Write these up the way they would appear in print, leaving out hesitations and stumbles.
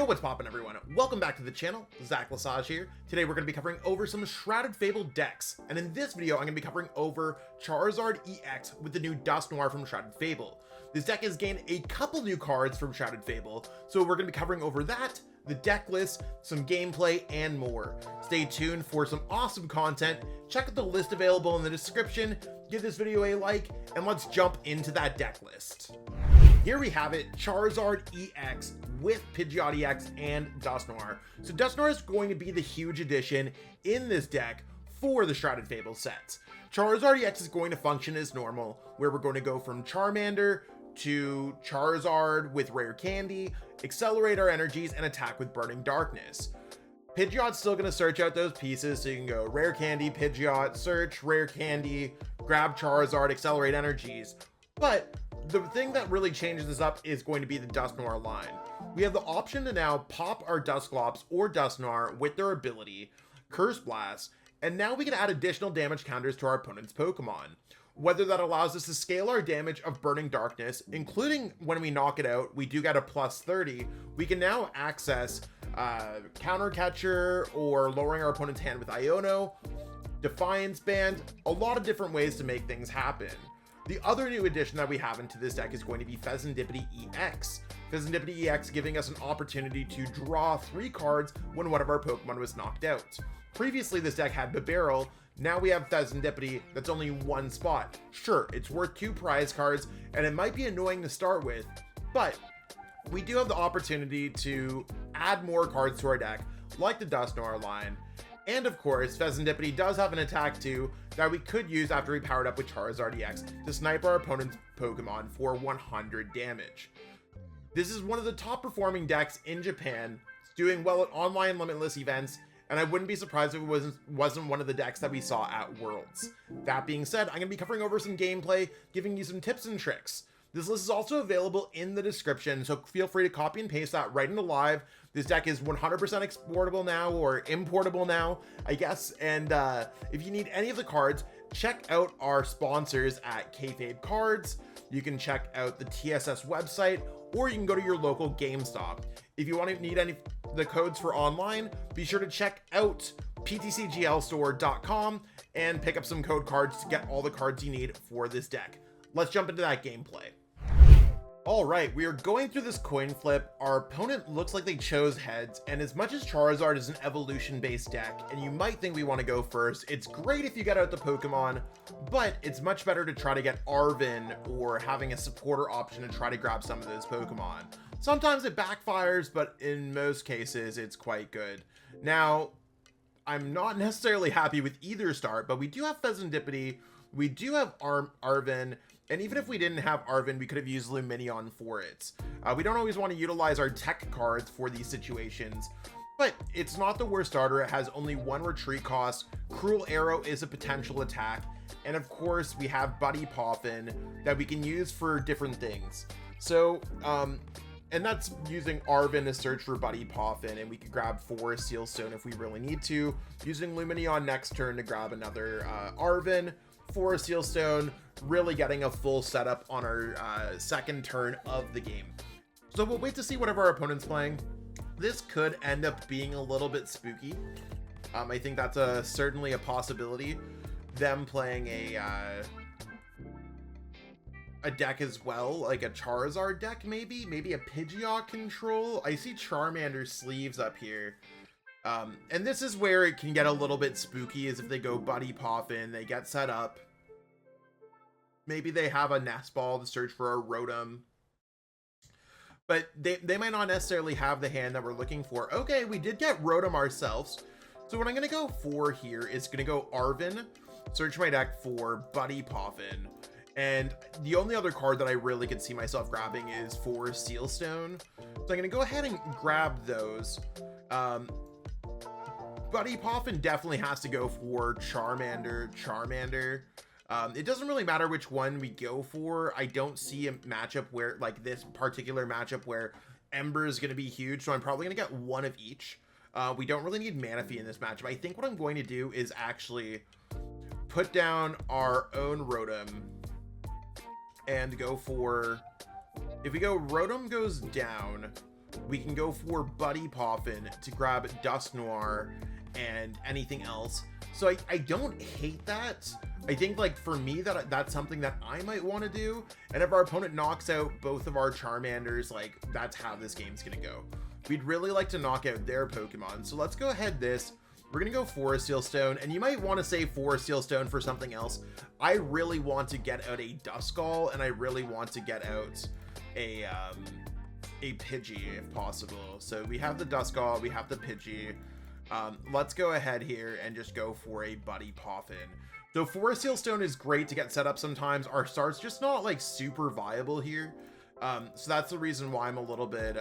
Yo, what's poppin' everyone? Welcome back to the channel. Zach Lesage here. Today we're going to be covering over some Shrouded Fable decks, and in this video I'm going to be covering over Charizard EX with the new Dusknoir from Shrouded Fable. This deck has gained a couple new cards from Shrouded Fable, so we're going to be covering over that, the deck list, some gameplay, and more. Stay tuned for some awesome content. Check out the list available in the description, give this video a like, and let's jump into that deck list. Here we have it, Charizard EX with Pidgeot EX and Dusknoir. So Dusknoir is going to be the huge addition in this deck for the Shrouded Fable sets. Charizard EX is going to function as normal, where we're going to go from Charmander to Charizard with Rare Candy, accelerate our energies, and attack with Burning Darkness. Pidgeot's still going to search out those pieces, so you can go Rare Candy, Pidgeot, search, Rare Candy, grab Charizard, accelerate energies. But the thing that really changes this up is going to be the Dusknoir line. We have the option to now pop our Dusclops or Dusknoir with their ability, Curse Blast, and now we can add additional damage counters to our opponent's Pokemon. Whether that allows us to scale our damage of Burning Darkness, including when we knock it out, we do get a plus 30, we can now access Counter Catcher or lowering our opponent's hand with Iono, Defiance Band, a lot of different ways to make things happen. The other new addition that we have into this deck is going to be Fezandipiti EX. Fezandipiti EX giving us an opportunity to draw 3 cards when one of our Pokemon was knocked out. Previously, this deck had Bibarel. Now we have Fezandipiti that's only 1 spot. Sure, it's worth 2 prize cards, and it might be annoying to start with, but we do have the opportunity to add more cards to our deck, like the Dusknoir line. And of course, Fezandipiti does have an attack too that we could use after we powered up with Charizard EX to snipe our opponent's Pokemon for 100 damage. This is one of the top performing decks in Japan. It's doing well at online limitless events, and I wouldn't be surprised if it wasn't one of the decks that we saw at Worlds. That being said, I'm going to be covering over some gameplay, giving you some tips and tricks. This list is also available in the description, so feel free to copy and paste that right into live. This deck is 100% exportable now, or importable now, I guess. And if you need any of the cards, check out our sponsors at Kayfabe Cards. You can check out the TSS website, or you can go to your local GameStop. If you want to need any of the codes for online, be sure to check out ptcglstore.com and pick up some code cards to get all the cards you need for this deck. Let's jump into that gameplay. Alright, we are going through this coin flip. Our opponent looks like they chose heads, and as much as Charizard is an evolution-based deck, and you might think we want to go first, it's great if you get out the Pokemon, but it's much better to try to get Arven or having a supporter option to try to grab some of those Pokemon. Sometimes it backfires, but in most cases, it's quite good. Now, I'm not necessarily happy with either start, but we do have Fezandipiti, we do have Arven, and even if we didn't have Arven, we could have used Lumineon for it. We don't always want to utilize our tech cards for these situations, but it's not the worst starter. It has only 1 retreat cost. Cruel Arrow is a potential attack. And of course, we have Buddy PAF that we can use for different things. So, and that's using Arven to search for Buddy PAF, and we could grab 4 Seal Stone if we really need to. Using Lumineon next turn to grab another Arven, 4 Seal Stone, really getting a full setup on our second turn of the game. So we'll wait to see whatever our opponent's playing. This could end up being a little bit spooky. I think that's certainly a possibility. Them playing a deck as well, like a Charizard deck maybe a Pidgeot control. I see Charmander sleeves up here. And this is where it can get a little bit spooky, is if they go Buddy PAF in, they get set up. Maybe they have a nest ball to search for a Rotom. But they might not necessarily have the hand that we're looking for. Okay, we did get Rotom ourselves. So what I'm going to go for here is going to go Arven, search my deck for Buddy PAF in. And the only other card that I really could see myself grabbing is 4 Seal Stone. So I'm going to go ahead and grab those. Buddy PAF definitely has to go for Charmander. It doesn't really matter which one we go for. I don't see a matchup where, like this particular matchup, where Ember is going to be huge, so I'm probably going to get 1 of each. We don't really need Manaphy in this matchup. I think what I'm going to do is actually put down our own Rotom and go for, if we go Rotom goes down, we can go for Buddy Poffin to grab Dusknoir and anything else. So I don't hate that. I think, like, for me, that's something that I might want to do. And if our opponent knocks out both of our Charmanders, like, that's how this game's gonna go. We'd really like to knock out their Pokemon. So let's go ahead this. We're gonna go Forest Seal Stone, and you might want to save Forest Seal Stone for something else. I really want to get out a Duskull, and I really want to get out a Pidgey if possible. So we have the Duskull, we have the Pidgey. Let's go ahead here and just go for a Buddy Poffin. So Forest Seal Stone is great to get set up sometimes. Our start's just not like super viable here. So that's the reason why I'm a little bit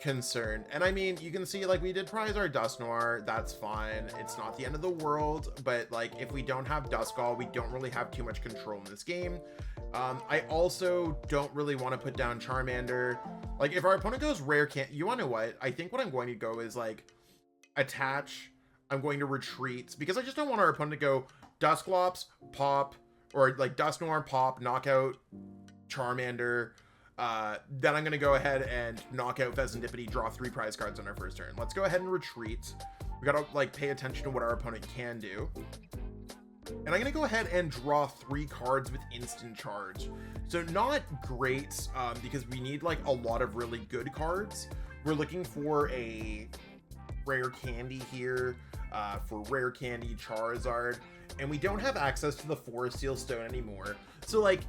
concerned. And I mean, you can see, like, we did prize our Dusknoir. That's fine. It's not the end of the world, but like, if we don't have Duskull, we don't really have too much control in this game. I also don't really want to put down Charmander. Like, if our opponent goes rare, you want to know what? I think what I'm going to go is like attach. I'm going to retreat because I just don't want our opponent to go Dusclops, pop, or like Dusknoir, pop, knockout Charmander. Then I'm going to go ahead and knock out Fezandipiti, draw 3 prize cards on our first turn. Let's go ahead and retreat. We got to like pay attention to what our opponent can do. And I'm going to go ahead and draw 3 cards with instant charge. So not great, because we need like a lot of really good cards. We're looking for a rare candy here, for rare candy Charizard, and we don't have access to the Forest Seal Stone anymore. So like,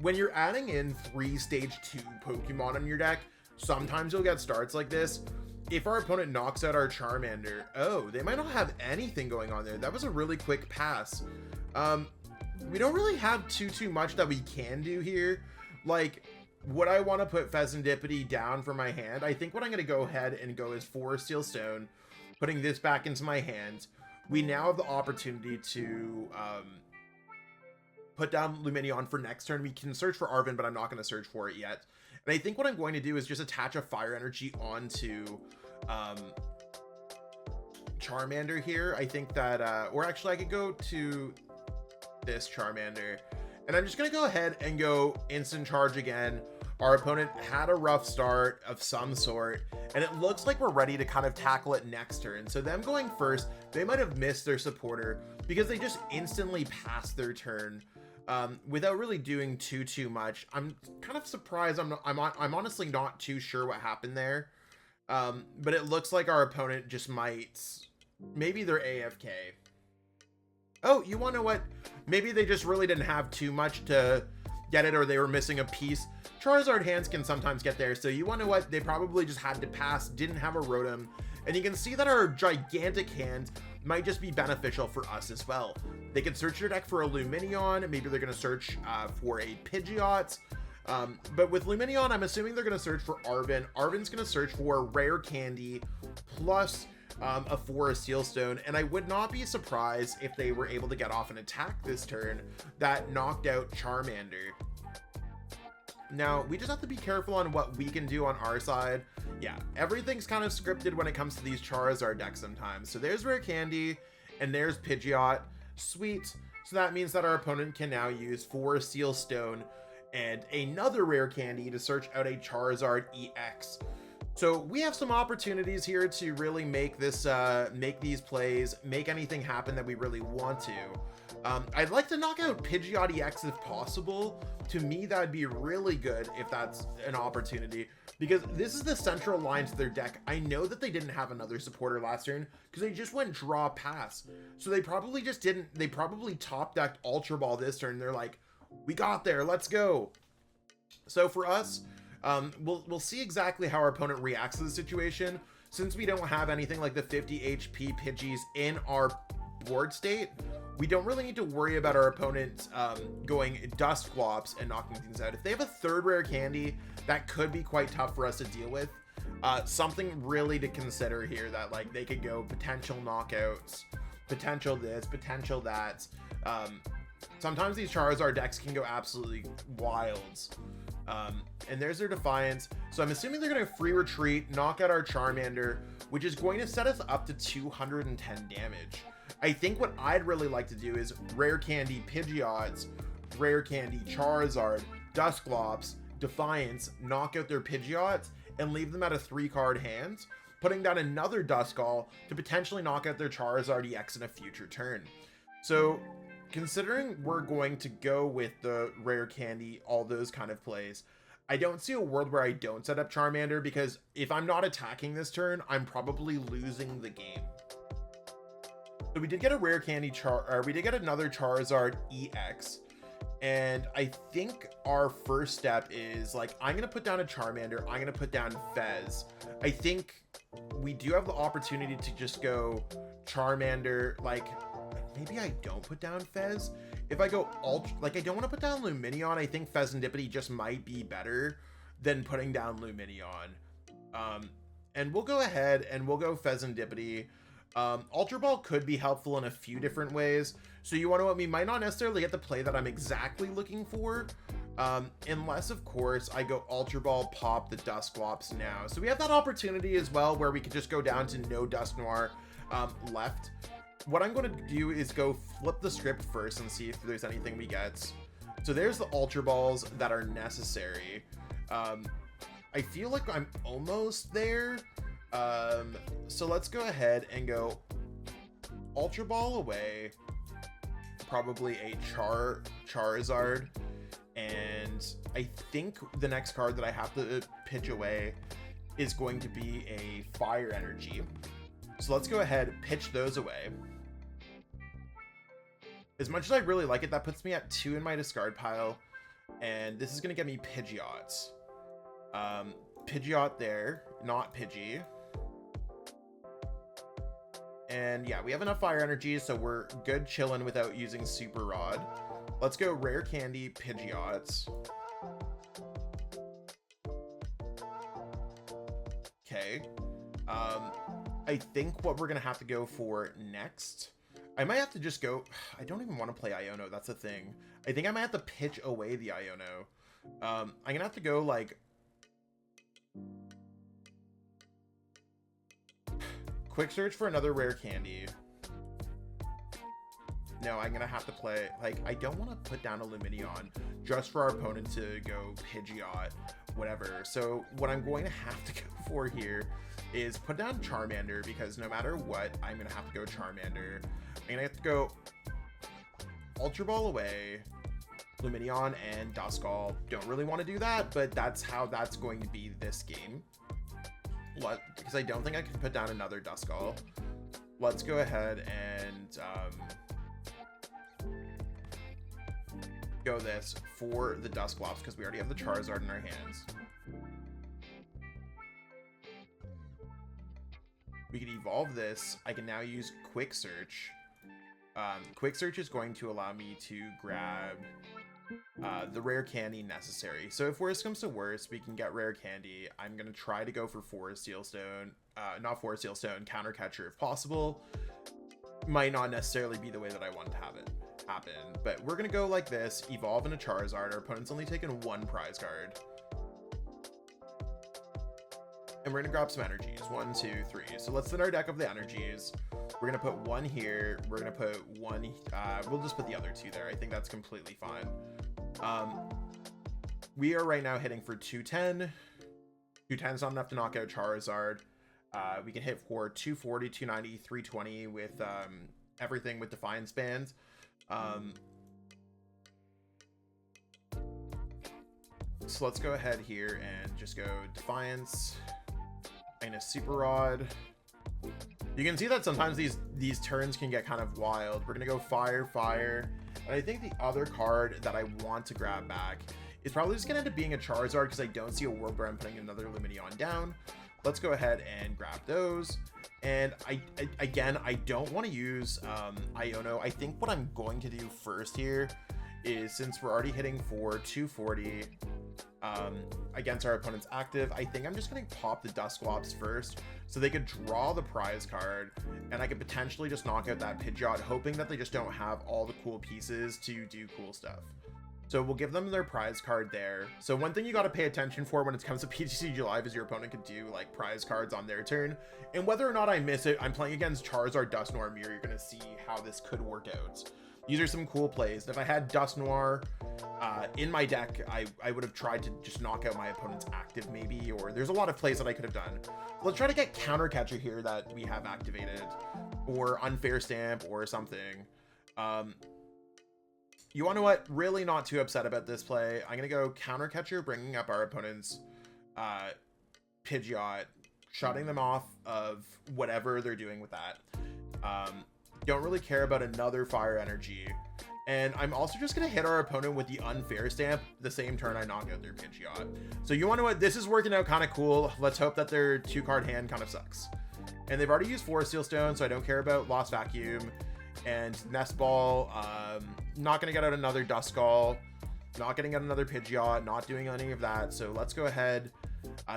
when you're adding in 3 stage 2 Pokemon on your deck, sometimes you'll get starts like this. If our opponent knocks out our Charmander, oh, they might not have anything going on there. That was a really quick pass. We don't really have too much that we can do here. Like, would I want to put Fezandipiti down for my hand? I think what I'm going to go ahead and go is Forest Seal Stone, putting this back into my hand. We now have the opportunity to put down Lumineon for next turn. We can search for Arven, but I'm not going to search for it yet. And I think what I'm going to do is just attach a Fire Energy onto Charmander here. I think that, or actually I could go to this Charmander, and I'm just going to go ahead and go Instant Charge again. Our opponent had a rough start of some sort, and it looks like we're ready to kind of tackle it next turn. So them going first, they might have missed their supporter because they just instantly passed their turn without really doing too much. I'm kind of surprised. I'm honestly not too sure what happened there, but it looks like our opponent just might, maybe they're AFK. Oh, you want to know what? Maybe they just really didn't have too much to get it, or they were missing a piece. Charizard hands can sometimes get there, so you want to know what? They probably just had to pass, didn't have a Rotom, and you can see that our gigantic hand might just be beneficial for us as well. They could search your deck for a Lumineon, maybe they're going to search for a Pidgeot, but with Lumineon, I'm assuming they're going to search for Arven. Arven's going to search for rare candy plus a Forest Seal Stone, and I would not be surprised if they were able to get off an attack this turn that knocked out Charmander. Now, we just have to be careful on what we can do on our side. Yeah, everything's kind of scripted when it comes to these Charizard decks sometimes. So there's rare candy, and there's Pidgeot. Sweet. So that means that our opponent can now use Forest Seal Stone and another rare candy to search out a Charizard EX. So we have some opportunities here to really make this, make these plays, make anything happen that we really want to. I'd like to knock out Pidgeot EX if possible. To me, that would be really good if that's an opportunity, because this is the central line to their deck. I know that they didn't have another supporter last turn because they just went draw pass. So they probably just didn't, they probably top decked Ultra Ball this turn. They're like, we got there, let's go. So for us, we'll see exactly how our opponent reacts to the situation. Since we don't have anything like the 50 HP Pidgeys in our board state, we don't really need to worry about our opponent going Dusclops and knocking things out. If they have a third rare candy, that could be quite tough for us to deal with. Something really to consider here, that like they could go potential knockouts, potential this, potential that. Sometimes these Charizard decks can go absolutely wild. And there's their Defiance. So I'm assuming they're going to free retreat, knock out our Charmander, which is going to set us up to 210 damage. I think what I'd really like to do is rare candy Pidgeots, rare candy Charizard, Dusclops, Defiance, knock out their Pidgeots, and leave them at a 3-card hand, putting down another Duskull to potentially knock out their Charizard EX in a future turn. So, considering we're going to go with the rare candy, all those kind of plays, I don't see a world where I don't set up Charmander, because if I'm not attacking this turn, I'm probably losing the game. So we did get a rare candy we did get another Charizard EX, and I think our first step is, like, I'm gonna put down a Charmander, I'm gonna put down Fez. I think we do have the opportunity to just go Charmander, like, maybe I don't put down Fez. If I go like, I don't want to put down Lumineon. I think Fezandipiti just might be better than putting down Lumineon. And we'll go ahead and we'll go Fezandipiti. Ultra Ball could be helpful in a few different ways. So you want to know what, we might not necessarily get the play that I'm exactly looking for. Unless, of course, I go Ultra Ball, pop the Dusclops now. So we have that opportunity as well, where we could just go down to no Dusknoir left. What I'm going to do is go flip the script first and see if there's anything we get. So there's the Ultra Balls that are necessary. I feel like I'm almost there. So let's go ahead and go Ultra Ball away. Probably a Charizard. And I think the next card that I have to pitch away is going to be a Fire Energy. So let's go ahead, pitch those away. As much as I really like it, that puts me at 2 in my discard pile. And this is going to get me Pidgeot. Pidgeot there, not Pidgey. And yeah, we have enough Fire Energy, so we're good chilling without using Super Rod. Let's go Rare Candy, Pidgeot. Okay. I think what we're going to have to go for next, I might have to just go, I don't even want to play Iono, that's the thing. I think I might have to pitch away the Iono. I'm going to have to go, like, quick search for another rare candy. No, I'm going to have to play, like, I don't want to put down a Lumineon just for our opponent to go Pidgeot, whatever. So what I'm going to have to go for here is put down Charmander, because no matter what, I'm going to have to go Charmander. I'm going to have to go Ultra Ball away, Lumineon and Duskull. Don't really want to do that, but that's how that's going to be this game. Because I don't think I can put down another Duskull. Let's go ahead and go this for the Dusclops, because we already have the Charizard in our hands. We can evolve this. I can now use Quick Search. Quick Search is going to allow me to grab the rare candy necessary. So if worst comes to worst, we can get rare candy. I'm going to try to go for Forest Sealstone. Not Forest Sealstone, Counter Catcher if possible. Might not necessarily be the way that I want to have it happen. But we're going to go like this. Evolve into Charizard. Our opponent's only taken 1 prize card. And we're going to grab some energies. 1, 2, 3. So let's thin our deck of the energies. We're going to put 1 here. We're going to put 1... we'll just put the other 2 there. I think that's completely fine. We are right now hitting for 210. 210 is not enough to knock out Charizard. We can hit for 240, 290, 320 with everything with Defiance bands. So let's go ahead here and just go Defiance and a Super Rod. You can see that sometimes these turns can get kind of wild. We're gonna go Fire. And I think the other card that I want to grab back is probably just gonna end up being a Charizard, because I don't see a world where I'm putting another Lumineon down. Let's go ahead and grab those. And again, I don't want to use Iono. I think what I'm going to do first here is, since we're already hitting for 240 against our opponent's active, I think I'm just going to pop the Dusclops first, so they could draw the prize card, and I could potentially just knock out that Pidgeot, hoping that they just don't have all the cool pieces to do cool stuff. So we'll give them their prize card there. So one thing you got to pay attention for when it comes to PTCG Live is your opponent could do like prize cards on their turn. And whether or not I miss it, I'm playing against Charizard, Dusknoir Mirror. You're going to see how this could work out. These are some cool plays. If I had Dusknoir in my deck, I would have tried to just knock out my opponent's active maybe, or there's a lot of plays that I could have done. Let's try to get Counter Catcher here that we have activated, or Unfair Stamp or something. You want to know what? Really not too upset about this play. I'm going to go Counter Catcher, bringing up our opponent's Pidgeot, shutting them off of whatever they're doing with that. Don't really care about another Fire Energy. And I'm also just going to hit our opponent with the Unfair Stamp the same turn I knock out their Pidgeot. So you want to know what? This is working out kind of cool. Let's hope that their 2-card hand kind of sucks. And they've already used Forest Seal Stone, so I don't care about Lost Vacuum. And Nest Ball, not going to get out another Duskull. Not getting out another Pidgeot. Not doing any of that. So let's go ahead.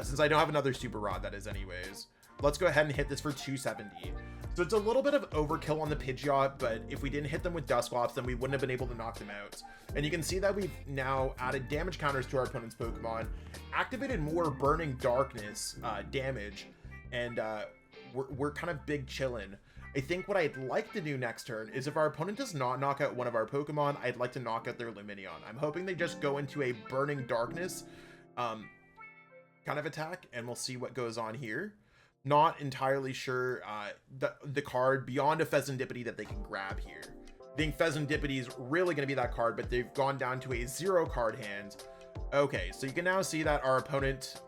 Since I don't have another Super Rod, that is anyways. Let's go ahead and hit this for 270. So it's a little bit of overkill on the Pidgeot, but if we didn't hit them with Dusclops, then we wouldn't have been able to knock them out. And you can see that we've now added damage counters to our opponent's Pokemon, activated more Burning Darkness damage, and we're kind of big chillin'. I think what I'd like to do next turn is if our opponent does not knock out one of our Pokemon, I'd like to knock out their Lumineon. I'm hoping they just go into a Burning Darkness kind of attack, and we'll see what goes on here. Not entirely sure the card beyond a Fezandipiti that they can grab here. I think Fezandipiti is really going to be that card, but they've gone down to a 0-card hand. Okay, so you can now see that our opponent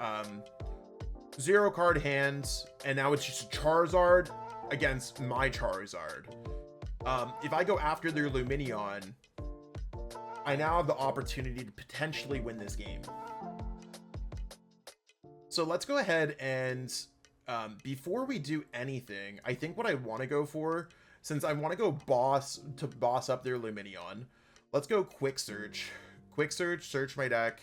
0-card hands, and now it's just a Charizard against my Charizard. If I go after their Lumineon, I now have the opportunity to potentially win this game. So let's go ahead and before we do anything, I think what I want to go for, since I want to go boss up their Lumineon, let's go Quick Search. Quick Search, search my deck.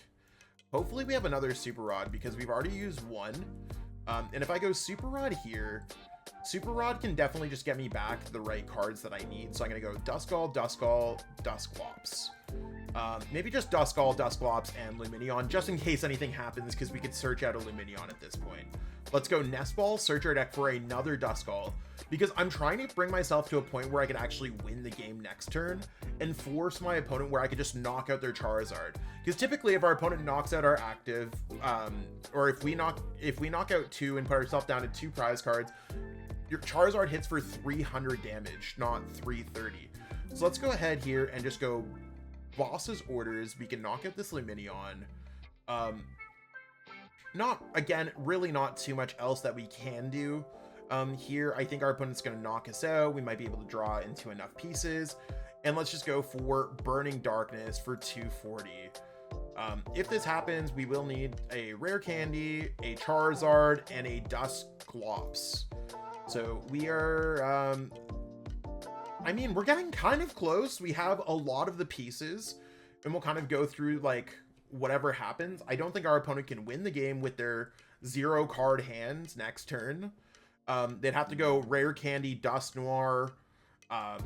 Hopefully we have another Super Rod because we've already used one. And if I go Super Rod here, Super Rod can definitely just get me back the right cards that I need. So I'm going to go Duskull, Duskull, Dusclops. Maybe just Duskull, Dusclops, and Lumineon, just in case anything happens, because we could search out a Lumineon at this point. Let's go Nest Ball, search our deck for another Duskull, because I'm trying to bring myself to a point where I can actually win the game next turn, and force my opponent where I could just knock out their Charizard. Because typically, if our opponent knocks out our active, or if we knock out 2 and put ourselves down to 2 prize cards, your Charizard hits for 300 damage, not 330. So let's go ahead here and just go Boss's Orders. We can knock out this Lumineon. Really not too much else that we can do here. I think our opponent's going to knock us out. We might be able to draw into enough pieces. And let's just go for Burning Darkness for 240. If this happens, we will need a Rare Candy, a Charizard, and a Dusclops. So we are... I mean, we're getting kind of close. We have a lot of the pieces, and we'll kind of go through, like, whatever happens. I don't think our opponent can win the game with their 0-card hands next turn. They'd have to go Rare Candy, Dusknoir,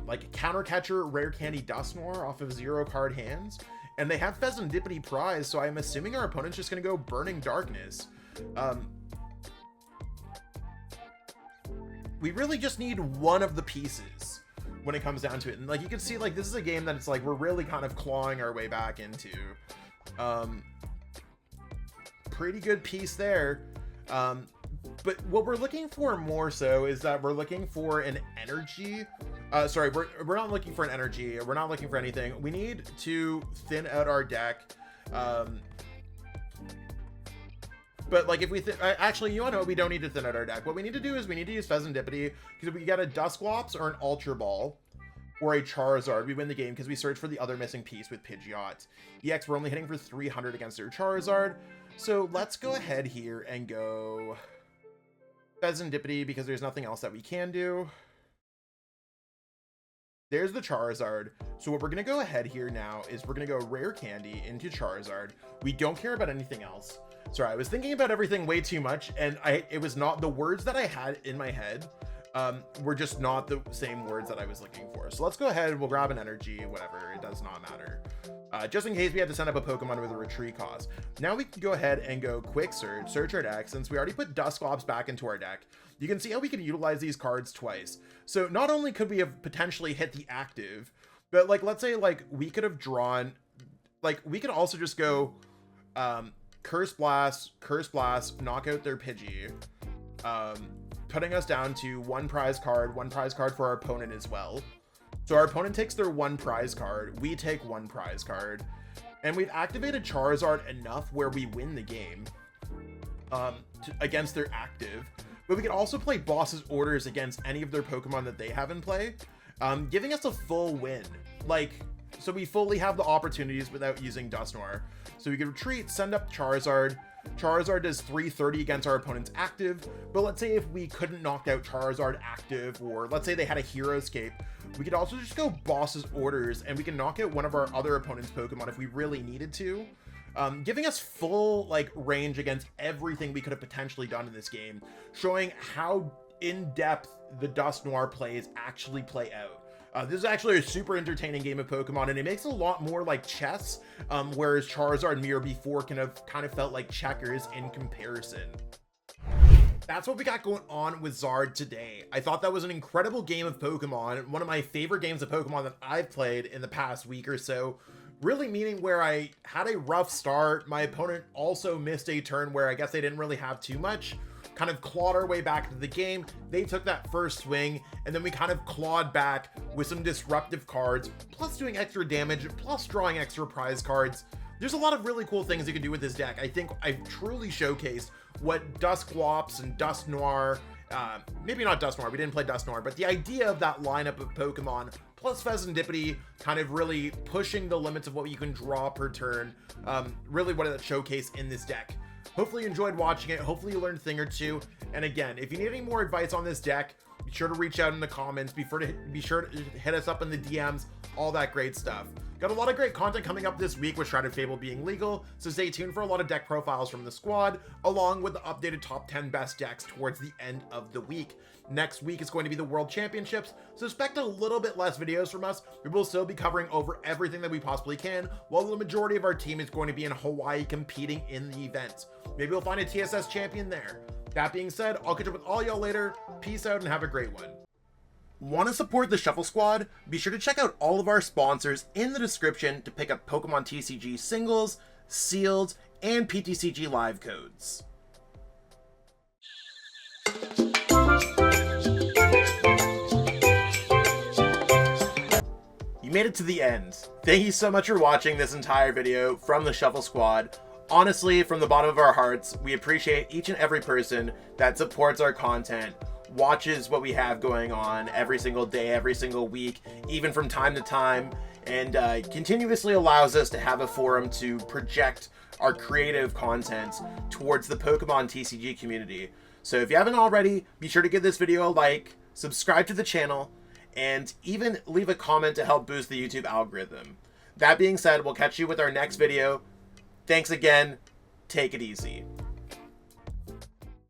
like a Counter Catcher, Rare Candy, Dusknoir off of 0-card hands. And they have Fezandipiti prize, so I'm assuming our opponent's just going to go Burning Darkness. We really just need one of the pieces when it comes down to it. And like you can see, like this is a game that it's like we're really kind of clawing our way back into. Pretty good piece there. But what we're looking for more so is that we're looking for an energy. Sorry, we're not looking for an energy. We're not looking for anything. We need to thin out our deck. But like if we actually, you want to know, we don't need to thin out our deck. What we need to do is we need to use Fezandipiti, because if we get a Dusclops or an Ultra Ball or a Charizard, we win the game because we search for the other missing piece with Pidgeot. EX, we're only hitting for 300 against their Charizard. So let's go ahead here and go Fezandipiti because there's nothing else that we can do. There's the Charizard. So what we're going to go ahead here now is we're going to go Rare Candy into Charizard. We don't care about anything else. Sorry, I was thinking about everything way too much, and it was not, the words that I had in my head were just not the same words that I was looking for. So let's go ahead, we'll grab an energy, whatever, it does not matter. Just in case we had to send up a Pokemon with a retreat cost. Now we can go ahead and go Quick Search, search our deck. Since we already put Dusclops back into our deck, you can see how we can utilize these cards twice. So not only could we have potentially hit the active, But like, let's say like we could have drawn, like we could also just go Curse Blast, knock out their Pidgey, putting us down to one prize card for our opponent as well. So our opponent takes their one prize card, we take one prize card, and we've activated Charizard enough where we win the game against their active. But we can also play boss's orders against any of their Pokemon that they have in play, giving us a full win. Like, so we fully have the opportunities without using Dusknoir. So we can retreat, send up Charizard. Charizard does 330 against our opponent's active, but let's say if we couldn't knock out Charizard active, or let's say they had a Hero Escape, we could also just go boss's orders and we can knock out one of our other opponent's Pokemon if we really needed to, giving us full like range against everything we could have potentially done in this game, showing how in-depth the Dusknoir plays actually play out. This is actually a super entertaining game of Pokemon, and it makes it a lot more like chess, whereas Charizard Mirror before kind of felt like checkers in comparison. That's what we got going on with Zard today. I thought that was an incredible game of Pokemon, one of my favorite games of Pokemon that I've played in the past week or so. Really meaning where I had a rough start. My opponent also missed a turn where I guess they didn't really have too much. Kind of clawed our way back into the game. They took that first swing, and then we kind of clawed back with some disruptive cards, plus doing extra damage, plus drawing extra prize cards. There's a lot of really cool things you can do with this deck. I think I've truly showcased what Dusclops and Dusknoir, maybe not Dusknoir, we didn't play Dusknoir, but the idea of that lineup of Pokemon, plus Fezandipiti, kind of really pushing the limits of what you can draw per turn, really what it showcased in this deck. Hopefully you enjoyed watching it. Hopefully you learned a thing or two. And again, if you need any more advice on this deck, be sure to reach out in the comments. Be sure to hit us up in the DMs, all that great stuff. Got a lot of great content coming up this week with Shrouded Fable being legal, so stay tuned for a lot of deck profiles from the squad, along with the updated top 10 best decks towards the end of the week. Next week is going to be the World Championships, so expect a little bit less videos from us. We will still be covering over everything that we possibly can, while the majority of our team is going to be in Hawaii competing in the event. Maybe we'll find a TSS champion there. That being said, I'll catch up with all y'all later. Peace out and have a great one. Want to support the Shuffle Squad? Be sure to check out all of our sponsors in the description to pick up Pokemon TCG singles, sealed, and PTCG live codes. You made it to the end. Thank you so much for watching this entire video from the Shuffle Squad. Honestly, from the bottom of our hearts, we appreciate each and every person that supports our content, watches what we have going on every single day, every single week, even from time to time, and continuously allows us to have a forum to project our creative content towards the Pokemon TCG community. So if you haven't already, be sure to give this video a like, subscribe to the channel, and even leave a comment to help boost the YouTube algorithm. That being said, we'll catch you with our next video. Thanks again. Take it easy.